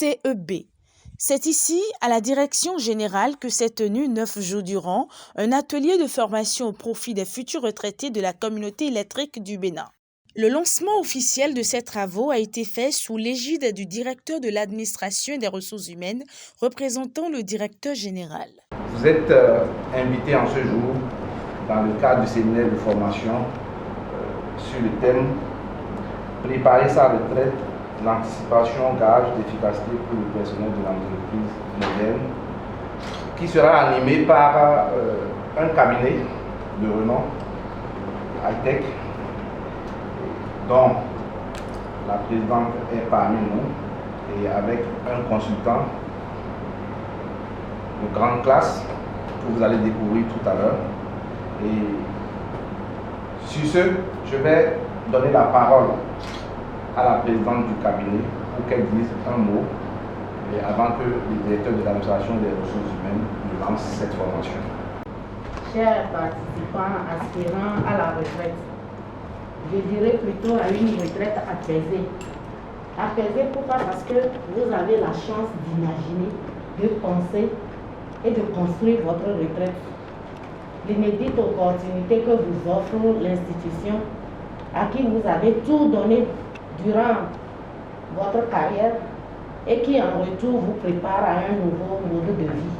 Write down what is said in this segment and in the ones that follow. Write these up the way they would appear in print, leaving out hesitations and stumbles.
CEB. C'est ici, à la direction générale, que s'est tenu 9 jours durant un atelier de formation au profit des futurs retraités de la communauté électrique du Bénin. Le lancement officiel de ces travaux a été fait sous l'égide du directeur de l'administration et des ressources humaines, représentant le directeur général. Vous êtes invité en ce jour dans le cadre du séminaire de formation sur le thème « Préparer sa retraite, l'anticipation gage d'efficacité pour le personnel de l'entreprise moderne » qui sera animé par un cabinet de renom high-tech dont la présidente est parmi nous et avec un consultant de grande classe que vous allez découvrir tout à l'heure. Et sur ce, je vais donner la parole à la présidente du cabinet pour qu'elle dise un mot et avant que le directeur de l'administration des ressources humaines ne lance cette formation. Chers participants aspirants à la retraite, je dirais plutôt à une retraite apaisée. Apaisée pourquoi? Parce que vous avez la chance d'imaginer, de penser et de construire votre retraite. L'inédite opportunité que vous offre l'institution à qui vous avez tout donné durant votre carrière et qui en retour vous prépare à un nouveau mode de vie.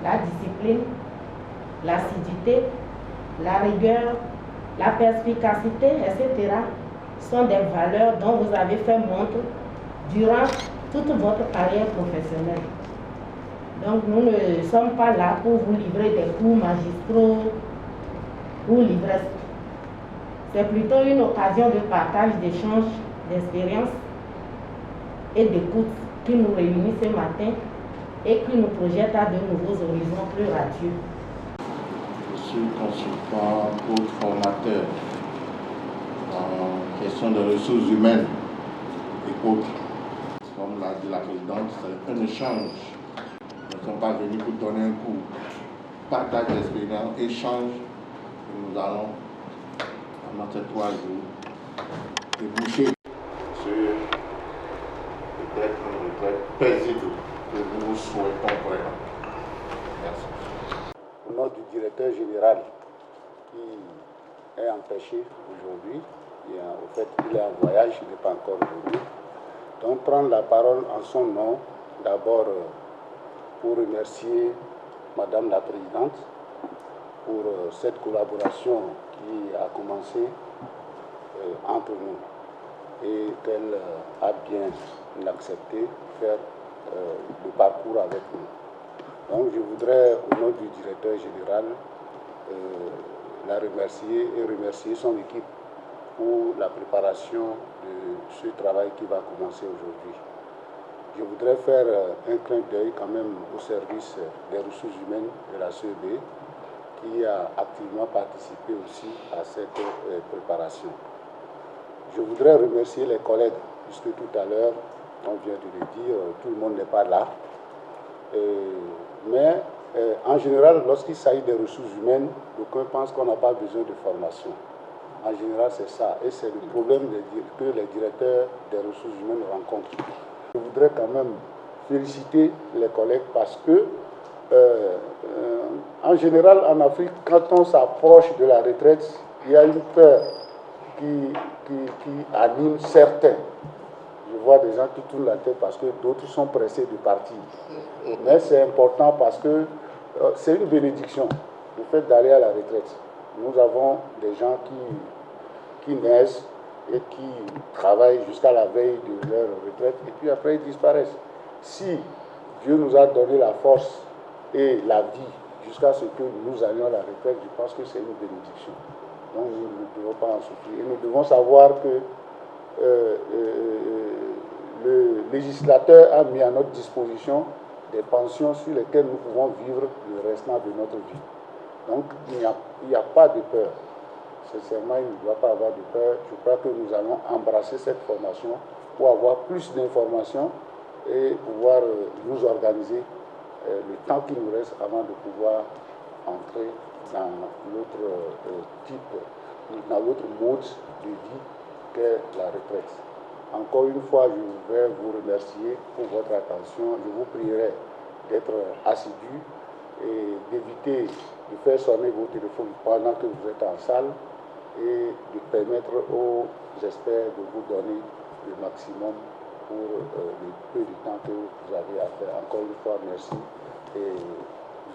La discipline, l'assiduité, la rigueur, la perspicacité, etc. sont des valeurs dont vous avez fait montre durant toute votre carrière professionnelle. Donc nous ne sommes pas là pour vous livrer des cours magistraux ou l'ivresse. C'est plutôt une occasion de partage, d'échange, d'expérience et d'écoute qui nous réunit ce matin et qui nous projette à de nouveaux horizons plus radieux. Je suis consultant coach formateur en question de ressources humaines et autres. Comme l'a dit la présidente, c'est un échange. Nous ne sommes pas venus pour donner un cours. Partage d'expérience, échange, et nous allons, pendant ces 3 jours, déboucher sur peut-être une retraite paisible que nous souhaitons vraiment. Merci. Au nom du directeur général qui est empêché aujourd'hui, au fait il est en voyage, il n'est pas encore venu. Donc prendre la parole en son nom, d'abord pour remercier Madame la Présidente pour cette collaboration qui a commencé entre nous et qu'elle a bien accepté faire le parcours avec nous. Donc je voudrais, au nom du directeur général, la remercier et remercier son équipe pour la préparation de ce travail qui va commencer aujourd'hui. Je voudrais faire un clin d'œil quand même au service des ressources humaines de la CEB qui a activement participé aussi à cette préparation. Je voudrais remercier les collègues, puisque tout à l'heure, on vient de le dire, tout le monde n'est pas là. Mais en général, lorsqu'il s'agit des ressources humaines, d'aucuns pensent qu'on n'a pas besoin de formation. En général, c'est ça. Et c'est le problème que les directeurs des ressources humaines rencontrent. Je voudrais quand même féliciter les collègues parce que, en général, en Afrique, quand on s'approche de la retraite, il y a une peur qui anime certains. Je vois des gens qui tournent la tête parce que d'autres sont pressés de partir. Mais c'est important parce que c'est une bénédiction, le fait d'aller à la retraite. Nous avons des gens qui naissent et qui travaillent jusqu'à la veille de leur retraite et puis après ils disparaissent. Si Dieu nous a donné la force et la vie jusqu'à ce que nous allions à la retraite, je pense que c'est une bénédiction. Donc nous ne devons pas en souffrir. Et nous devons savoir que le législateur a mis à notre disposition des pensions sur lesquelles nous pouvons vivre le restant de notre vie. Donc il n'y a pas de peur. Sincèrement, il ne doit pas avoir de peur. Je crois que nous allons embrasser cette formation pour avoir plus d'informations et pouvoir nous organiser le temps qui nous reste avant de pouvoir entrer dans l'autre mode de vie qu'est la retraite. Encore une fois, je vais vous remercier pour votre attention. Je vous prierai d'être assidus et d'éviter de faire sonner vos téléphones pendant que vous êtes en salle et de permettre aux experts de vous donner le maximum pour le peu de temps que vous avez à faire. Encore une fois, merci et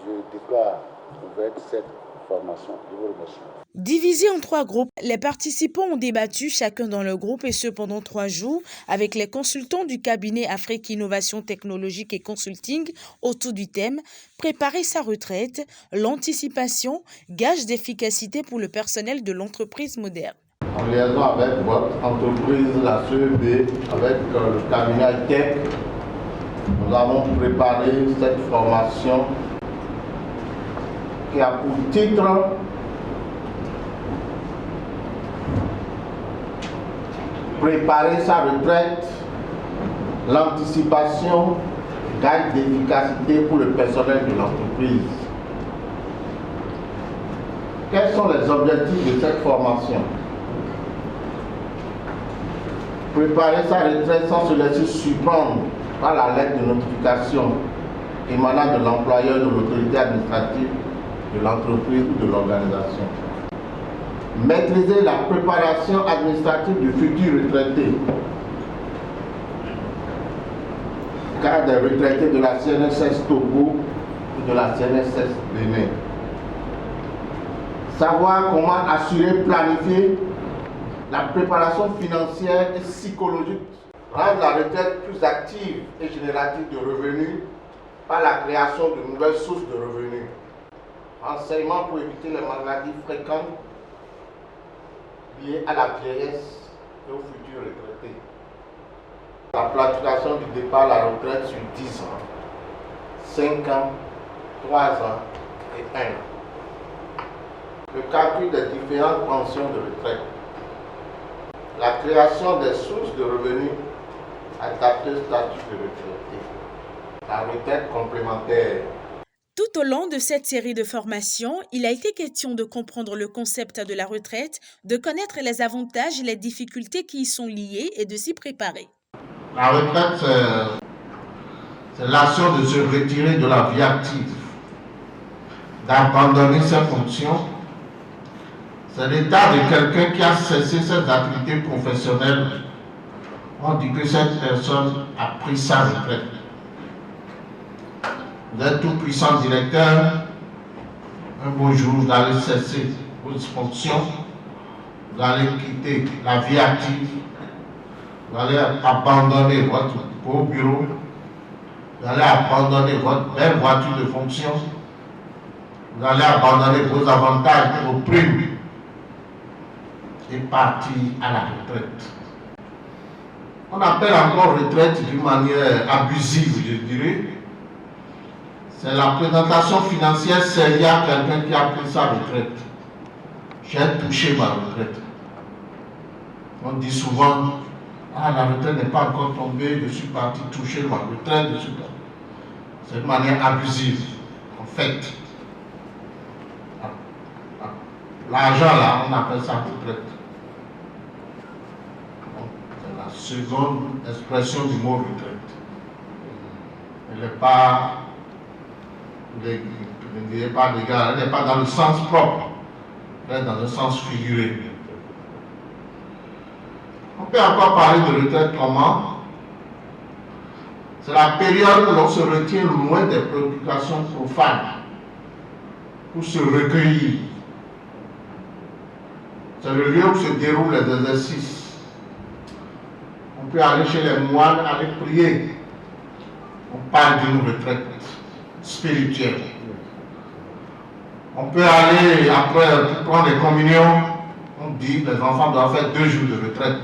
je déclare ouverte cette formation. Je vous remercie. Divisés en 3 groupes, les participants ont débattu chacun dans le groupe et ce pendant 3 jours avec les consultants du cabinet Afrique Innovation Technologique et Consulting autour du thème « Préparer sa retraite, l'anticipation, gage d'efficacité pour le personnel de l'entreprise moderne ». En liaison avec votre entreprise, la CEB, avec le cabinet Tech, nous avons préparé cette formation qui a pour titre Préparer sa retraite, l'anticipation, gage d'efficacité pour le personnel de l'entreprise. Quels sont les objectifs de cette formation? Préparer sa retraite sans se laisser surprendre par la lettre de notification émanant de l'employeur, de l'autorité administrative, de l'entreprise ou de l'organisation. Maîtriser la préparation administrative du futur retraité, car des retraités de la CNSS Togo ou de la CNSS Bénin. Savoir comment assurer, planifier la préparation financière et psychologique, rendre la retraite plus active et générative de revenus par la création de nouvelles sources de revenus. Enseignement pour éviter les maladies fréquentes liées à la vieillesse et aux futurs retraités. La planification du départ à la retraite sur 10 ans, 5 ans, 3 ans et 1 an. Le calcul des différentes pensions de retraite. La création des sources de revenus adaptées au statut de retraité. La retraite complémentaire. Tout au long de cette série de formations, il a été question de comprendre le concept de la retraite, de connaître les avantages et les difficultés qui y sont liées et de s'y préparer. La retraite, c'est l'action de se retirer de la vie active, d'abandonner ses fonctions. C'est l'état de quelqu'un qui a cessé ses activités professionnelles. On dit que cette personne a pris sa retraite. Vous êtes tout puissant directeur, un beau jour vous allez cesser vos fonctions, vous allez quitter la vie active, vous allez abandonner votre beau bureau, vous allez abandonner votre belle voiture de fonction, vous allez abandonner vos avantages et vos primes et partir à la retraite. On appelle encore retraite d'une manière abusive, je dirais. C'est la présentation financière sérieuse à quelqu'un qui a pris sa retraite. J'ai touché ma retraite. On dit souvent, ah, la retraite n'est pas encore tombée, je suis parti toucher ma retraite. C'est une manière abusive. En fait, l'argent là, on appelle ça retraite. C'est la seconde expression du mot retraite. Elle n'est pas... Ne direz pas d'égal, elle n'est pas dans le sens propre, elle est dans le sens figuré. On peut encore parler de retraite comment? C'est la période où l'on se retient loin des préoccupations profanes pour se recueillir. C'est le lieu où se déroulent les exercices. On peut aller chez les moines, aller prier. On parle d'une retraite spirituelle. On peut aller après prendre les communions. On dit que les enfants doivent faire 2 jours de retraite.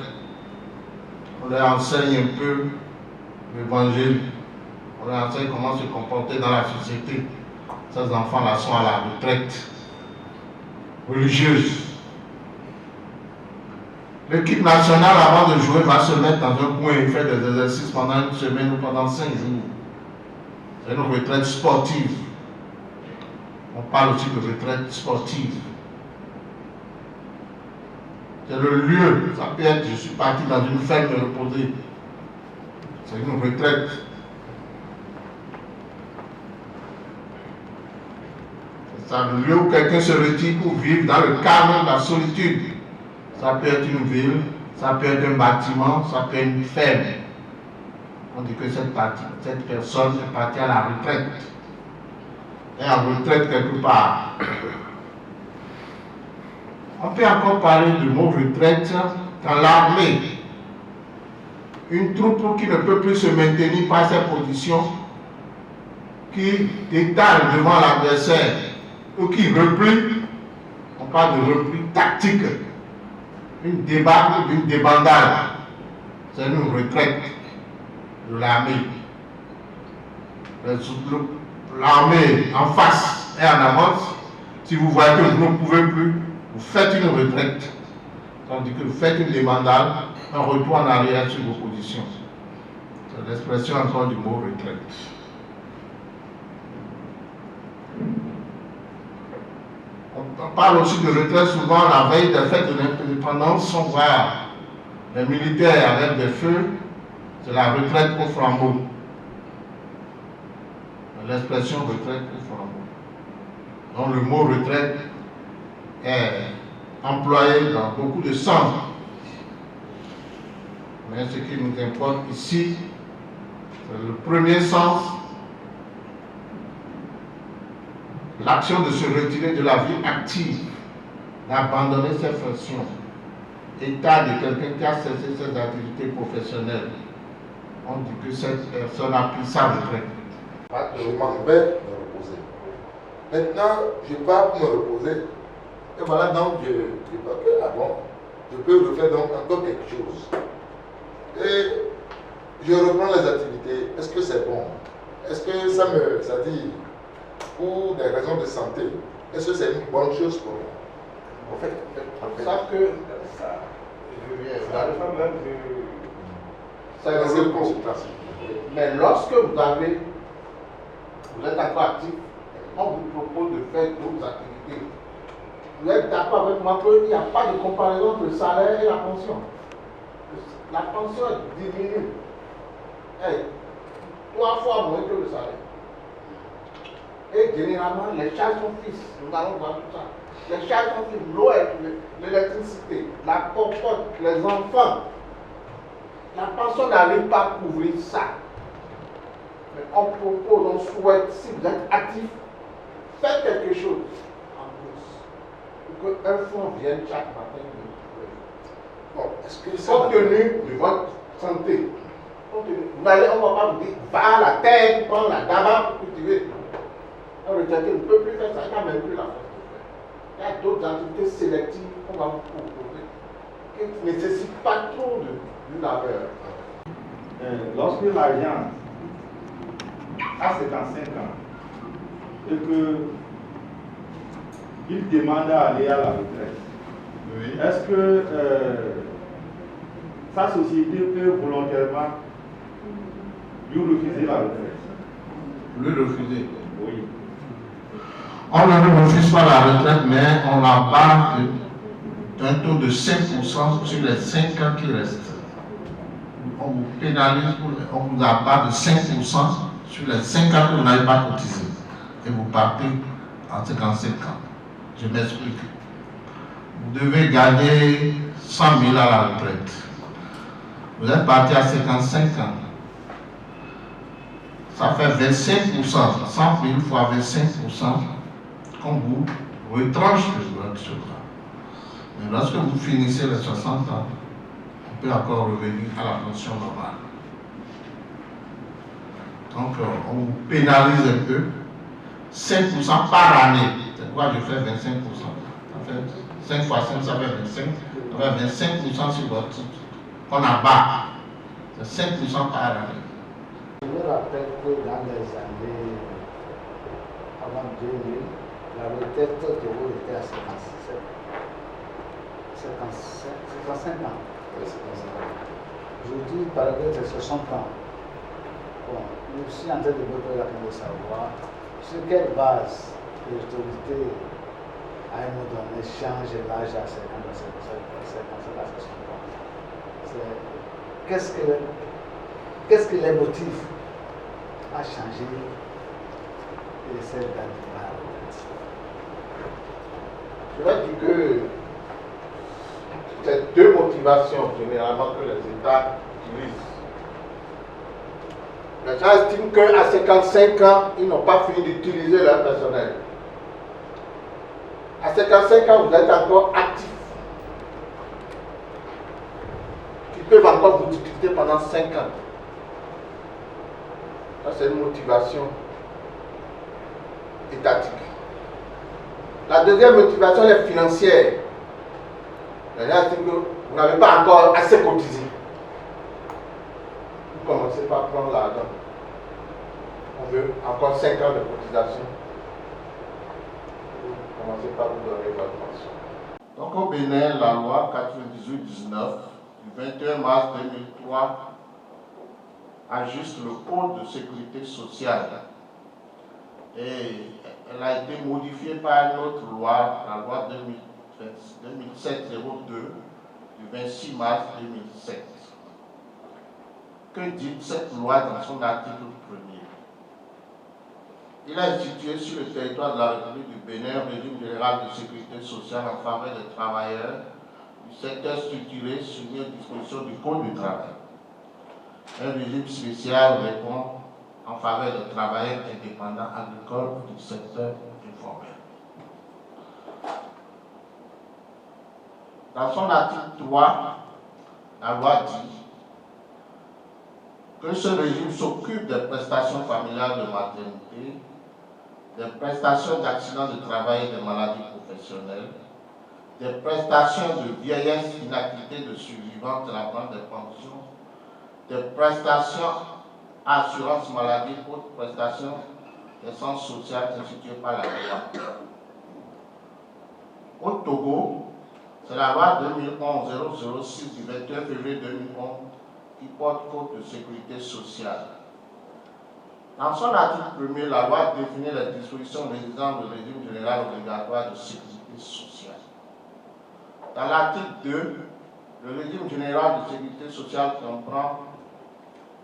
On leur enseigne un peu l'évangile. On leur enseigne comment se comporter dans la société. Ces enfants-là sont à la retraite religieuse. L'équipe nationale, avant de jouer, va se mettre dans un coin et faire des exercices pendant 1 semaine ou pendant 5 jours. C'est une retraite sportive. On parle aussi de retraite sportive. C'est le lieu. Ça peut être, je suis parti dans une ferme me reposer. C'est une retraite. C'est ça, le lieu où quelqu'un se retire pour vivre dans le calme de la solitude. Ça peut être une ville, ça peut être un bâtiment, ça peut être une ferme. On dit que cette personne est partie à la retraite. Elle est en retraite quelque part. On peut encore parler du mot retraite dans l'armée. Une troupe qui ne peut plus se maintenir par ses positions, qui étale devant l'adversaire ou qui replie. On parle de repli tactique. Une débâcle d'une débandade. C'est une retraite de l'armée. L'armée en face et en avance. Si vous voyez que vous ne pouvez plus, vous faites une retraite. Tandis que vous faites une débandade, un retour en arrière sur vos positions. C'est l'expression encore du mot retraite. On parle aussi de retraite souvent la veille des fêtes de l'indépendance. On voit les militaires avec des feux, c'est la retraite au flambeau. L'expression retraite au flambeau. Donc le mot retraite est employé dans beaucoup de sens. Mais ce qui nous importe ici, c'est le premier sens, l'action de se retirer de la vie active, d'abandonner ses fonctions, état de quelqu'un qui a cessé ses activités professionnelles. On dit que cette personne a pris sa retraite. Je m'en vais me reposer. Maintenant, je pars pour me reposer. Et voilà, donc je dis, ok, ah bon, je peux refaire donc encore quelque chose. Et je reprends les activités. Est-ce que c'est bon? Est-ce que ça dit, pour des raisons de santé, est-ce que c'est une bonne chose pour moi? En fait, c'est une consultation. Mais lorsque vous êtes encore actif, on vous propose de faire d'autres activités. Vous êtes d'accord avec moi qu'il n'y a pas de comparaison entre le salaire et la pension. La pension diminue. Hey, 3 fois moins que le salaire. Et généralement, les charges sont fixes. Nous allons voir tout ça. Les charges sont fixes. L'eau, l'électricité, la cocotte, les enfants. La pension n'arrive pas à couvrir ça. Mais on propose, on souhaite, si vous êtes actif, faites quelque chose en plus. Pour qu'un fonds vienne chaque matin. bon, est-ce que Compte tenu de votre santé. On ne va pas vous dire, va à la terre, prends la daba pour cultiver. Un retraité ne peut plus faire ça, il n'a même plus la force de faire. Il y a d'autres activités sélectives qu'on va vous proposer qui ne nécessitent pas trop de labeur. Lorsque l'agent a 55 ans et qu'il demande à aller à la retraite, Oui. est-ce que sa société peut volontairement lui refuser la retraite? Lui refuser. Oui. On ne refuse pas la retraite, mais on la barre d'un taux de 5% sur les 5 ans qui restent. On vous pénalise, on vous abat de 5% sur les 5 ans que vous n'avez pas cotisé. Et vous partez en 55 ans. Je m'explique. Vous devez gagner 100 000 à la retraite. Vous êtes parti à 55 ans. Ça fait 25%. 100 000 fois 25%. Qu'on vous retranche de votre chômage. Mais lorsque vous finissez les 60 ans, on peut encore revenir à la pension normale. Donc, on vous pénalise un peu. 5% par année. C'est pourquoi je fais 25%. Ça fait 5 fois 5, ça fait 25. Ça fait 25% sur votre titre. On abat. C'est 5% par année. Je me rappelle que dans les années avant 2000, la retraite de vous était à 55 ans. Aujourd'hui, il paraît que c'est 60 ans. Bon, je suis en train de me poser la question de savoir sur quelle base l'autorité à un moment donné, change l'âge à 50 ans, c'est la façon de voir. Qu'est-ce que les motive à changer cette date de la retraite? Je vais dire que c'est deux motivations généralement que les États utilisent. Les gens estiment qu'à 55 ans, ils n'ont pas fini d'utiliser leur personnel. À 55 ans, vous êtes encore actif. Ils peuvent encore vous utiliser pendant 5 ans. Ça, c'est une motivation étatique. La deuxième motivation est financière. Les gens estiment que vous n'avez pas encore assez cotisé. Vous commencez par prendre l'argent. On veut encore 5 ans de cotisation. Vous commencez par vous donner votre pension. Donc au Bénin, la loi 98-19 du 21 mars 2003 ajuste le code de sécurité sociale et elle a été modifiée par une autre loi, la loi 2007-02 du 26 mars 2007. Que dit cette loi dans son article 1er? Il a institué sur le territoire de la République du Bénin un régime général de sécurité sociale en faveur des travailleurs du secteur structuré soumis aux dispositions du Code du travail. Un régime spécial répond en faveur des travailleurs indépendants agricoles du secteur informel. Dans son article 3, la loi dit que ce régime s'occupe des prestations familiales de maternité, des prestations d'accidents de travail et de maladies professionnelles, des prestations de vieillesse, inactivité de survivants de la branche des pensions, des prestations assurance maladie, autres prestations d'essence sociale instituées par la loi. Au Togo, c'est la loi 2011-006 du 21 février 2011 qui porte code de sécurité sociale. Dans son article 1er, la loi définit les dispositions régissant le régime général obligatoire de sécurité sociale. Dans l'article 2, le régime général de sécurité sociale comprend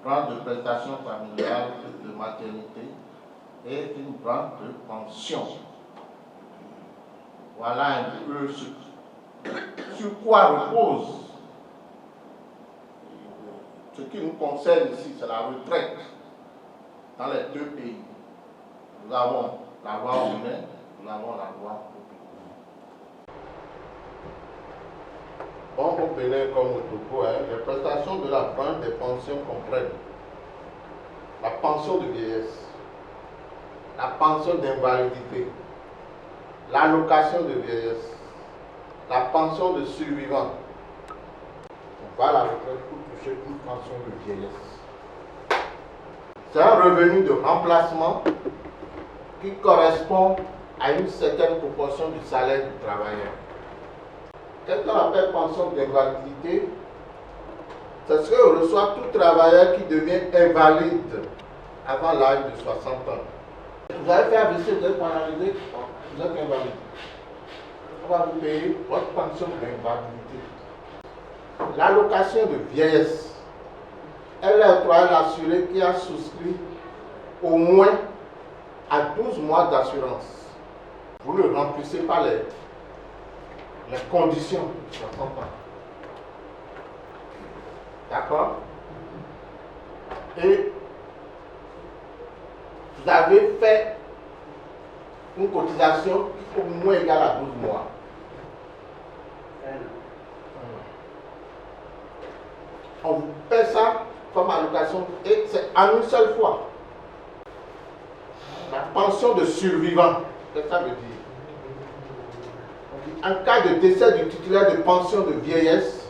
branche de prestations familiales de maternité et une branche de pension. Voilà un peu sur quoi repose. Ce qui nous concerne ici, c'est la retraite dans les deux pays. Nous avons la loi au Bénin, nous avons la loi au Bénin. Bon, au Bénin comme au Togo, les prestations de la branche des pensions comprennent la pension de vieillesse, la pension d'invalidité, l'allocation de vieillesse, la pension de survivant. On va à la retraite pour toucher une pension de vieillesse. C'est un revenu de remplacement qui correspond à une certaine proportion du salaire du travailleur. Qu'est-ce qu'on appelle pension d'invalidité? C'est ce que reçoit tout travailleur qui devient invalide avant l'âge de 60 ans. Vous avez fait AVC, vous êtes paralysé, vous êtes invalide. On va vous payer votre pension d'invalidité. L'allocation de vieillesse, elle est octroyée à l'assuré qui a souscrit au moins à 12 mois d'assurance. Vous ne remplissez pas les conditions de 60 ans. D'accord? Et vous avez fait une cotisation qui est au moins égale à 12 mois. On vous paie ça comme allocation et c'est en une seule fois. La pension de survivant, qu'est-ce que ça veut dire? En cas de décès du titulaire de pension de vieillesse,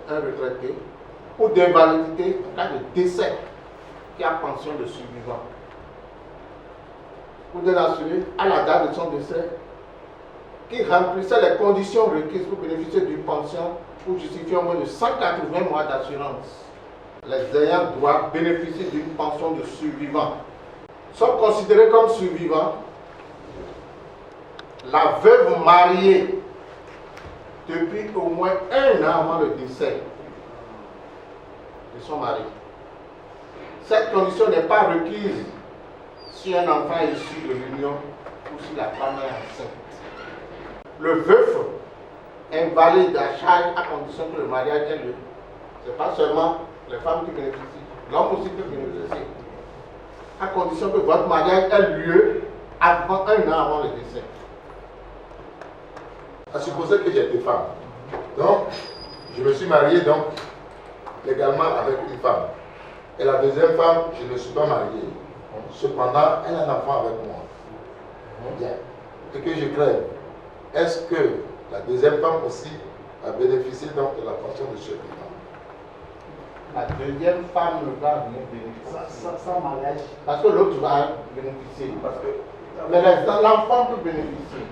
un retraité, ou d'invalidité, en cas de décès, qui a pension de survivant, ou d'un assuré à la date de son décès, qui remplissait les conditions requises pour bénéficier d'une pension pour justifier au moins de 180 mois d'assurance. Les ayants droit bénéficier d'une pension de survivant sont considérés comme survivants la veuve mariée depuis au moins 1 an avant le décès de son mari. Cette condition n'est pas requise si un enfant est issu de l'union ou si la femme est enceinte. Le veuf invalide à charge à condition que le mariage ait lieu. Ce n'est pas seulement les femmes qui bénéficient, l'homme aussi peut bénéficier. À condition que votre mariage ait lieu avant 1 an avant le décès. À supposer que j'ai 2 femmes. Donc, je me suis marié donc légalement avec une femme. Et la deuxième femme, je ne suis pas marié. Cependant, elle a un enfant avec moi. Bien. Et que je crève. Est-ce que la deuxième femme aussi a bénéficié donc de la pension de ce vivant? La deuxième femme ne va rien bénéficier. Sans mariage. Parce que l'autre va bénéficier. Mais l'enfant peut bénéficier.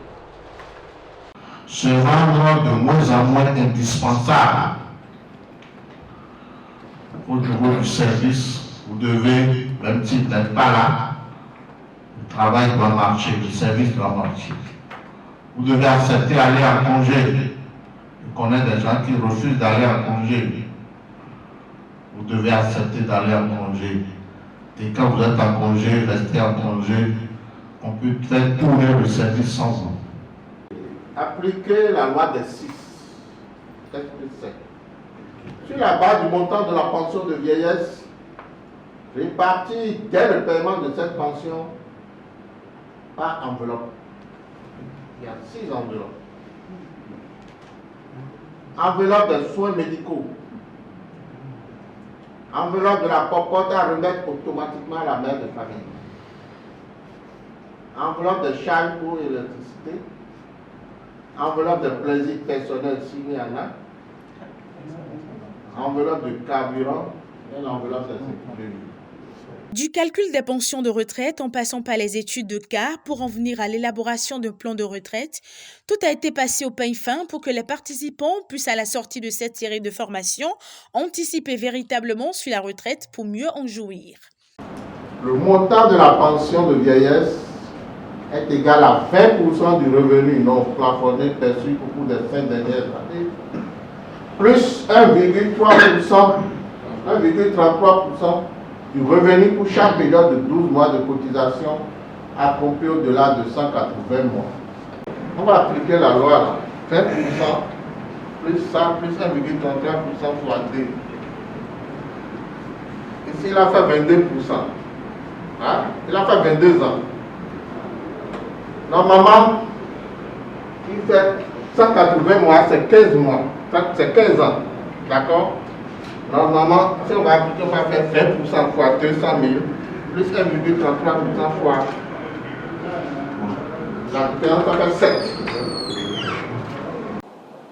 Se rendre de moins en moins indispensable au niveau du service. Vous devez, même si vous n'êtes pas là, le travail doit marcher, le service doit marcher. Vous devez accepter d'aller en congé. Je connais des gens qui refusent d'aller en congé. Vous devez accepter d'aller en congé. Et quand vous êtes en congé, restez en congé. On peut faire tourner le service sans vous. Appliquer la loi des 6, sur la base du montant de la pension de vieillesse, répartie dès le paiement de cette pension par enveloppe. Il y a 6 enveloppes. Enveloppe des soins médicaux. Enveloppe de la popote à remettre automatiquement à la mère de famille. Enveloppe de charges pour l'électricité. Enveloppe de plaisir personnel s'il y en a. Enveloppe de carburant et l'enveloppe de sécurité. Du calcul des pensions de retraite en passant par les études de cas pour en venir à l'élaboration d'un plan de retraite, tout a été passé au peigne fin pour que les participants puissent à la sortie de cette série de formations anticiper véritablement sur la retraite pour mieux en jouir. Le montant de la pension de vieillesse est égal à 20% du revenu non plafonné perçu au cours des 5 dernières années, plus 1,33% du revenu pour chaque période de 12 mois de cotisation accomplie au-delà de 180 mois. On va appliquer la loi là. 20% plus ça, plus 1,33% fois 2. Ici, il a fait 22%. Hein? Il a fait 22 ans. Normalement, il fait 180 mois, c'est 15 mois. C'est 15 ans. D'accord? Normalement, si on va appliquer, on va faire 20% fois 200 000, plus 1,33% fois. La différence, ça fait 7.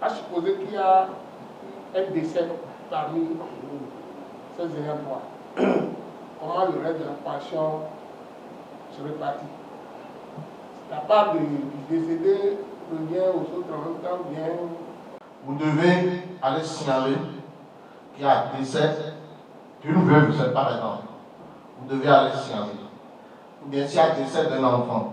À supposer qu'il y a un décès parmi ces ayants droit, comment le reste de la pension se répartit? La part du décédé revient aux autres en même temps bien. Vous devez aller signaler qu'il y a un décès d'une veuve, c'est par exemple. Vous devez aller signaler. Ou bien s'il y a un décès d'un enfant.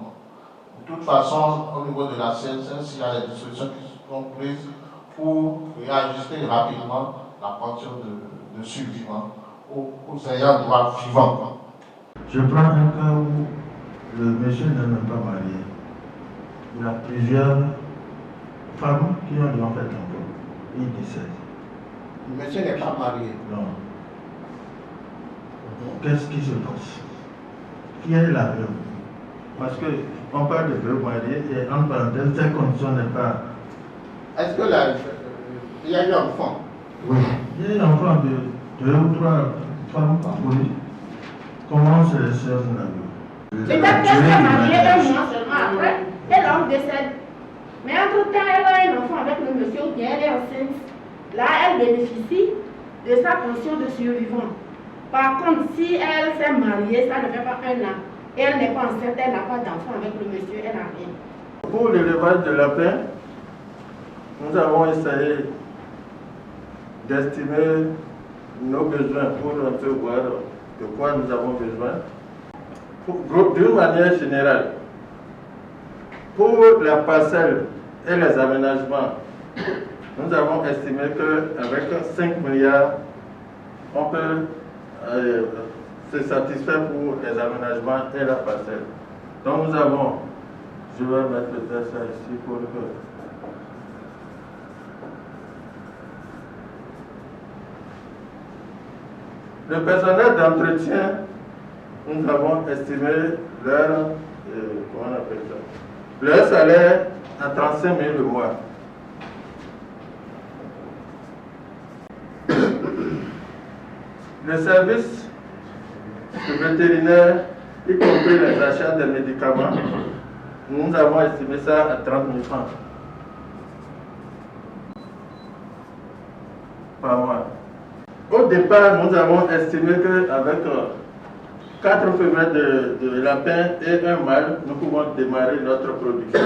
De toute façon, au niveau de la CNCS, il y a des dispositions qui sont prises pour réajuster rapidement la pension de survivant aux ayants droit vivants. Je prends un cas où le monsieur n'est même pas marié. Il a plusieurs femmes qui ont déjà fait l'enfant. Il décède. Le monsieur n'est pas marié. Non. Qu'est-ce qui se passe? Qui est la veuve? Parce qu'on parle de veuve mariée et en parenthèse, cette condition n'est pas. Est-ce que il y a eu un enfant? Oui. Il y a eu un enfant de 2 ou 3 femmes. Oui. Comment c'est les sœurs de la veuve? Peut-être qu'elle s'est mariée 1 mois seulement après, et l'homme décède. Mais entre-temps, elle a un enfant avec le monsieur, ou bien elle est enceinte. Là, elle bénéficie de sa pension de survivant. Par contre, si elle s'est mariée, ça ne fait pas 1 an. Et elle n'est pas enceinte, elle n'a pas d'enfant avec le monsieur, elle n'a rien. Pour l'élevage de lapin, nous avons essayé d'estimer nos besoins pour un peu voir de quoi nous avons besoin. D'une manière générale, Pour la parcelle et les aménagements, nous avons estimé qu'avec 5 milliards, on peut se satisfaire pour les aménagements et la parcelle. Donc nous avons, je vais mettre le dessin ici pour que... Le personnel d'entretien, nous avons estimé leur, comment on appelle ça, leur salaire à 35 000 le mois. Le service vétérinaire, y compris les achats de médicaments, nous avons estimé ça à 30 000 francs par mois. Au départ, nous avons estimé qu'avec 4 femelles de lapins et un mâle, nous pouvons démarrer notre production.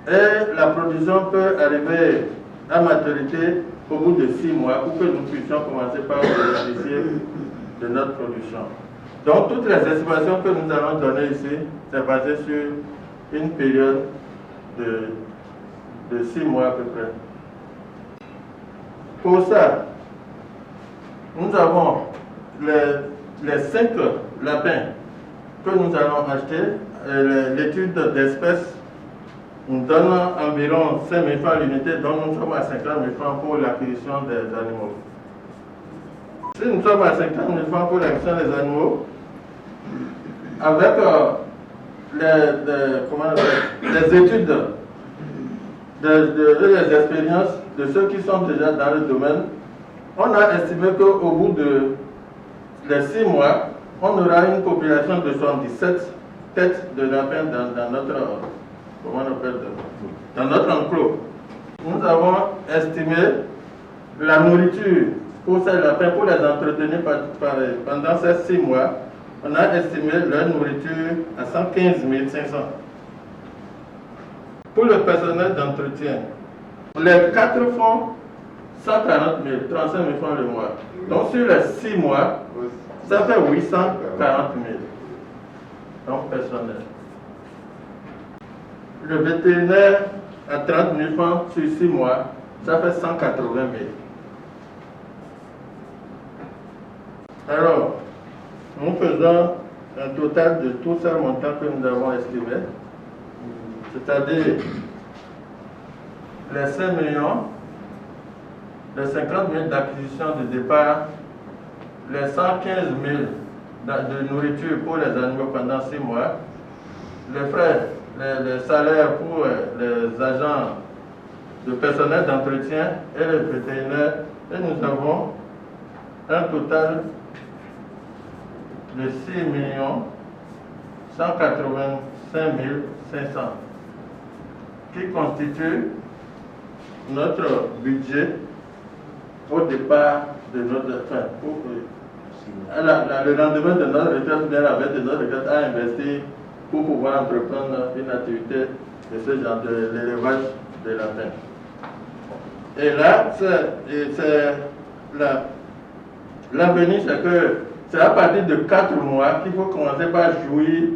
Et la production peut arriver à maturité au bout de 6 mois pour que nous puissions commencer par bénéficier de notre production. Donc, toutes les estimations que nous allons donner ici, c'est basé sur une période de 6 mois à peu près. Pour ça, nous avons les 5 lapins que nous allons acheter. L'étude d'espèces nous donne environ 5 000 francs l'unité, donc nous sommes à 50 000 francs pour l'acquisition des animaux. Si nous sommes à 50 000 francs pour l'acquisition des animaux, avec les études les expériences de ceux qui sont déjà dans le domaine, on a estimé qu'au bout de 6 mois, on aura une population de 77 têtes de lapins dans notre, comment on appelle, dans notre enclos. Nous avons estimé la nourriture pour ces lapins, pour les entretenir pendant ces 6 mois, on a estimé leur nourriture à 115 500. Pour le personnel d'entretien, les 4 font 140 000, 35 000 francs le mois. Donc sur les 6 mois, ça fait 840 000. Donc personnel. Le vétérinaire à 30 000 francs sur 6 mois, ça fait 180 000. Alors, nous faisons un total de tout ce montant que nous avons estimé, c'est-à-dire les 5 millions, les 50 000 d'acquisition de départ, les 115 000 de nourriture pour les animaux pendant 6 mois, les frais, les salaires pour les agents de personnel d'entretien et les vétérinaires, et nous avons un total de 6 185 500 qui constitue notre budget au départ de notre fin. Le lendemain de notre retraite, bien la veille de notre retraite, à investir pour pouvoir entreprendre une activité de ce genre, de l'élevage de lapins. Et là, l'avenir, c'est que c'est à partir de 4 mois qu'il faut commencer par jouir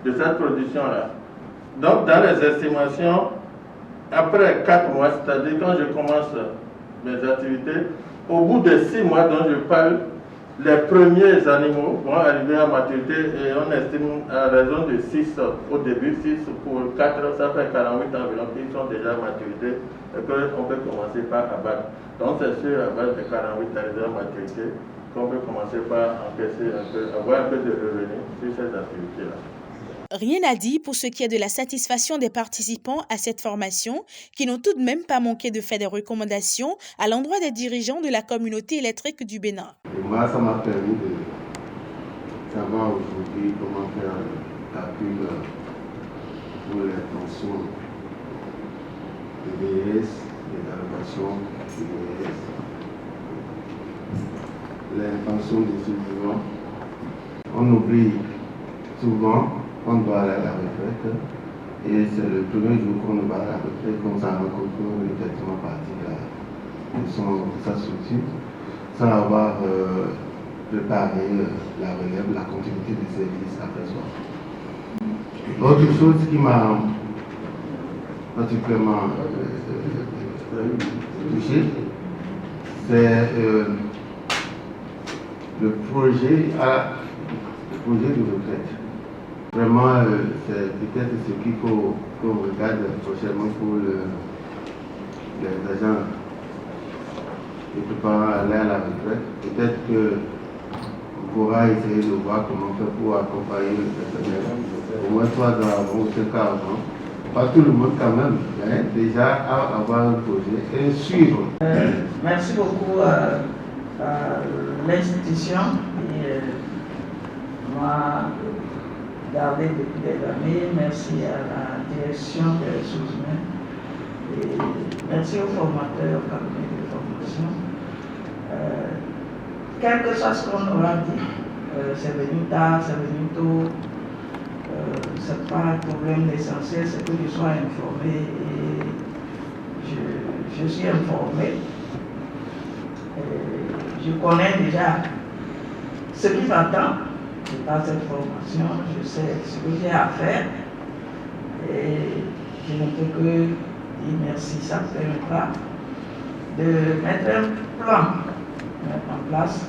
de cette production-là. Donc, dans les estimations, après 4 mois, c'est-à-dire quand je commence mes activités, au bout de 6 mois dont je parle, les premiers animaux vont arriver à maturité et on estime à raison de 6 au début, 6 pour 4, ça fait 48 environ qui sont déjà à maturité et qu'on peut commencer par abattre. Donc c'est sur la base de 48 arrivés à maturité qu'on peut commencer par encaisser un peu, avoir un peu de revenus sur cette activité-là. Rien à dire pour ce qui est de la satisfaction des participants à cette formation, qui n'ont tout de même pas manqué de faire des recommandations à l'endroit des dirigeants de la communauté électrique du Bénin. Et moi, ça m'a permis de savoir aujourd'hui comment faire le calcul pour les pensions de vieillesse, les allocations de vieillesse, les pensions des survivants. On oublie souvent qu'on doit aller à la retraite et c'est le premier jour qu'on va à la retraite qu'on s'en rend compte qu'on est effectivement parti de sa structure sans avoir préparé la relève, la continuité du service après soi. Autre chose qui m'a particulièrement touché, c'est le projet de retraite. Vraiment, c'est peut-être ce qu'il faut qu'on regarde prochainement pour les agents qui préparent à aller à la retraite. Peut-être qu'on pourra essayer de voir comment faire pour accompagner le personnel. Au moins 3 ans avant ou 5 ans avant. Pas tout le monde quand même, mais déjà avoir un projet et suivre. Merci beaucoup à l'institution qui m'a gardé depuis des années. Merci à la direction des ressources humaines. Et merci aux formateurs, au cabinet de formation. Quel que soit ce qu'on aura dit, c'est venu tard, c'est venu tôt. Ce n'est pas un problème essentiel, c'est que je sois informé et je suis informé. Je connais déjà ce qui m'attend par cette formation, je sais ce que j'ai à faire et je ne peux que dire merci. Ça me permettra de mettre un plan en place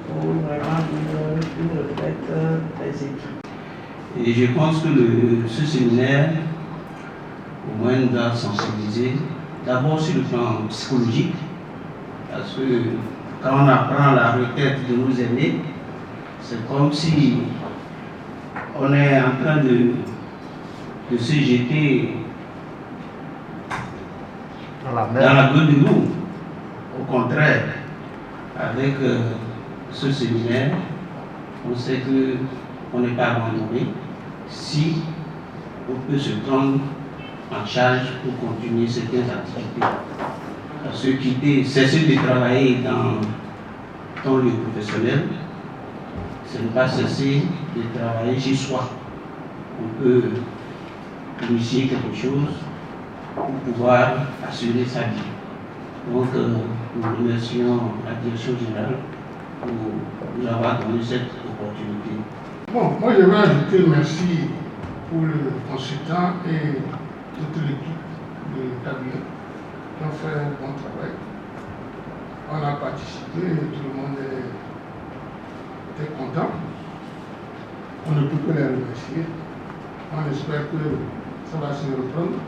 pour vraiment vivre une retraite des études. Et je pense que ce séminaire, au moins, nous doit sensibiliser d'abord sur le plan psychologique, parce que quand on apprend la retraite de nos aînés, c'est comme si on est en train de se jeter dans la gueule de l'eau. Au contraire, avec ce séminaire, on sait qu'on n'est pas abandonné si on peut se prendre en charge pour continuer certaines activités. Parce que cesser de travailler dans ton lieu professionnel, c'est ne pas cesser de travailler chez soi. On peut initier quelque chose pour pouvoir assurer sa vie. Donc, nous remercions la direction générale pour nous avoir donné cette opportunité. Bon, moi je vais ajouter merci pour le consultant et toute l'équipe de cabinet qui ont fait un bon travail. On a participé, tout le monde était content. On ne peut que les remercier. On espère que ça va se reprendre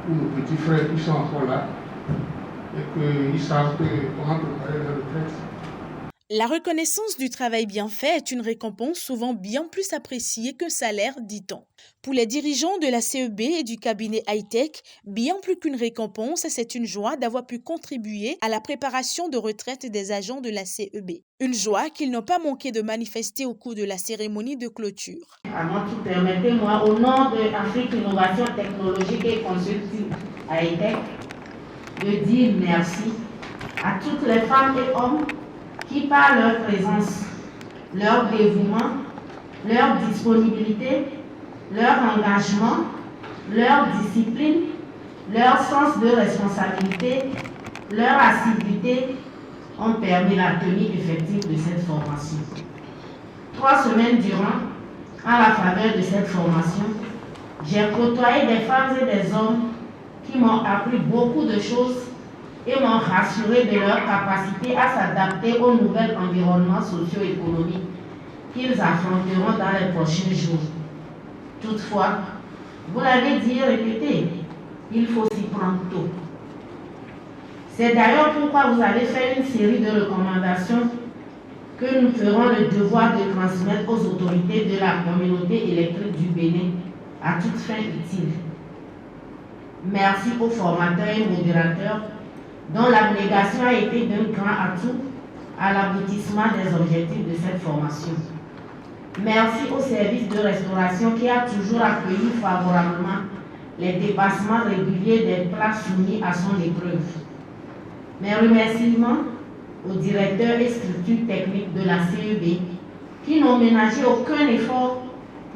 pour nos petits frères qui sont encore là et qu'ils savent comment préparer la retraite. La reconnaissance du travail bien fait est une récompense souvent bien plus appréciée qu'un salaire, dit-on. Pour les dirigeants de la CEB et du cabinet high-tech, bien plus qu'une récompense, c'est une joie d'avoir pu contribuer à la préparation de retraite des agents de la CEB. Une joie qu'ils n'ont pas manqué de manifester au cours de la cérémonie de clôture. Avant tout, permettez-moi, au nom de Afrique Innovation Technologique et Consulting high-tech, de dire merci à toutes les femmes et hommes qui, par leur présence, leur dévouement, leur disponibilité, leur engagement, leur discipline, leur sens de responsabilité, leur assiduité, ont permis la tenue effective de cette formation. 3 semaines durant, à la faveur de cette formation, j'ai côtoyé des femmes et des hommes qui m'ont appris beaucoup de choses et m'ont rassuré de leur capacité à s'adapter aux nouveaux environnements socio-économiques qu'ils affronteront dans les prochains jours. Toutefois, vous l'avez dit et répété, il faut s'y prendre tôt. C'est d'ailleurs pourquoi vous avez fait une série de recommandations que nous ferons le devoir de transmettre aux autorités de la communauté électrique du Bénin à toute fin utile. Merci aux formateurs et modérateurs dont l'abnégation a été d'un grand atout à l'aboutissement des objectifs de cette formation. Merci au service de restauration qui a toujours accueilli favorablement les dépassements réguliers des plats soumis à son épreuve. Mes remerciements aux directeurs et structures techniques de la CEB qui n'ont ménagé aucun effort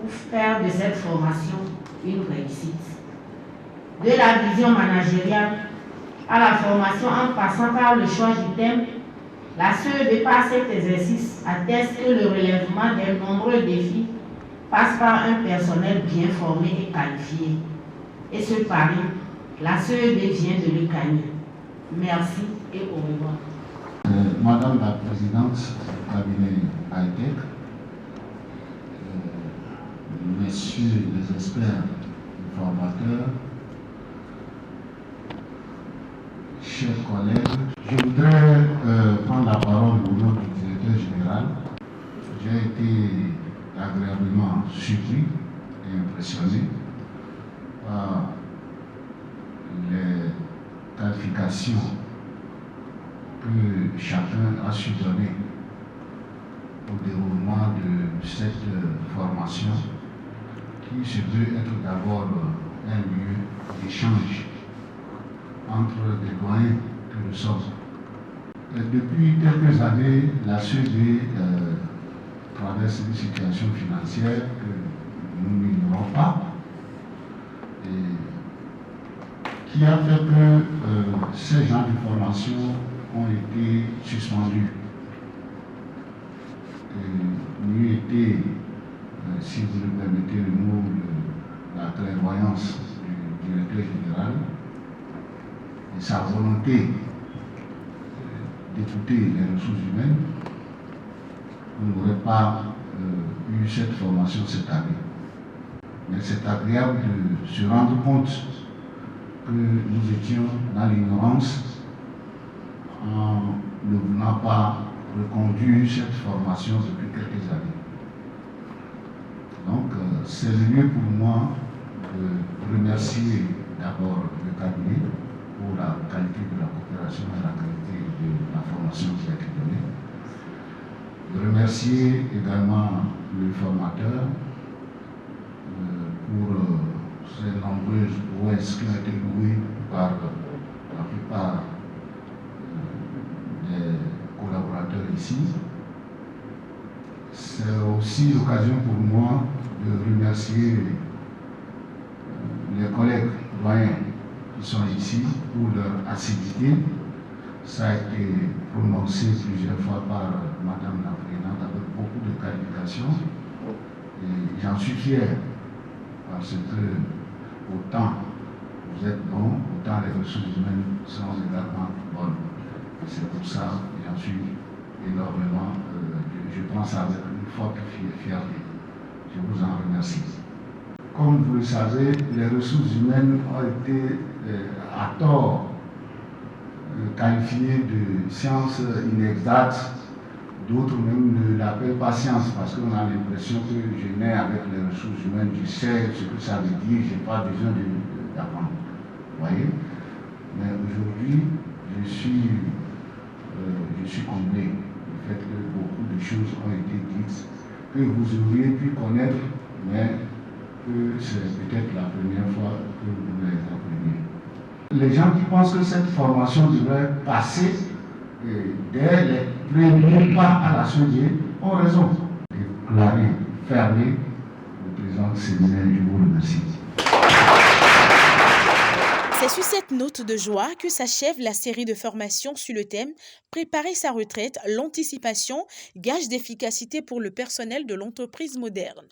pour faire de cette formation une réussite. De la vision managériale à la formation en passant par le choix du thème, la CEB par cet exercice atteste que le relèvement des nombreux défis passe par un personnel bien formé et qualifié. Et ce pari, la CEB vient de le gagner. Merci et au revoir. Madame la Présidente du cabinet Hightech, messieurs les experts formateurs, chers collègues, je voudrais prendre la parole au nom du directeur général. J'ai été agréablement surpris et impressionné par les qualifications que chacun a su donner au déroulement de cette formation qui se veut être d'abord un lieu d'échange entre les doyens que nous sommes. Depuis quelques années, la CEB traverse une situation financière que nous n'ignorons pas et qui a fait que ces genres de formations ont été suspendus. N'eût été, si vous me permettez le mot, la clairvoyance du directeur général et sa volonté d'écouter les ressources humaines, on n'aurait pas eu cette formation cette année. Mais c'est agréable de se rendre compte que nous étions dans l'ignorance en ne voulant pas reconduire cette formation depuis quelques années. Donc, c'est le lieu pour moi de remercier d'abord le cabinet pour la qualité de la coopération et la qualité de la formation qui a été donnée. De remercier également le formateur pour ces nombreuses prouesses qui ont été louées par la plupart des collaborateurs ici. C'est aussi l'occasion pour moi de remercier les collègues doyens qui sont ici pour leur assiduité. Ça a été prononcé plusieurs fois par Madame la Présidente avec beaucoup de qualifications. Et j'en suis fier parce que autant vous êtes bons, autant les ressources humaines sont également bonnes. C'est pour ça que j'en suis énormément, je pense avec une forte fierté. Je vous en remercie. Comme vous le savez, les ressources humaines ont été à tort qualifiées de sciences inexactes. D'autres même ne l'appellent pas science parce qu'on a l'impression que je nais avec les ressources humaines, je sais ce que ça veut dire, je n'ai pas besoin d'apprendre. Vous voyez? Mais aujourd'hui, je suis comblé du fait que beaucoup de choses ont été dites que vous auriez pu connaître, mais que c'est peut-être la première fois que vous les appreniez. Les gens qui pensent que cette formation devrait passer dès les premiers pas à la CEB ont raison. Déclaré fermé, le président du séminaire, je vous remercie. C'est sur cette note de joie que s'achève la série de formations sur le thème « Préparer sa retraite, l'anticipation, gage d'efficacité pour le personnel de l'entreprise moderne ».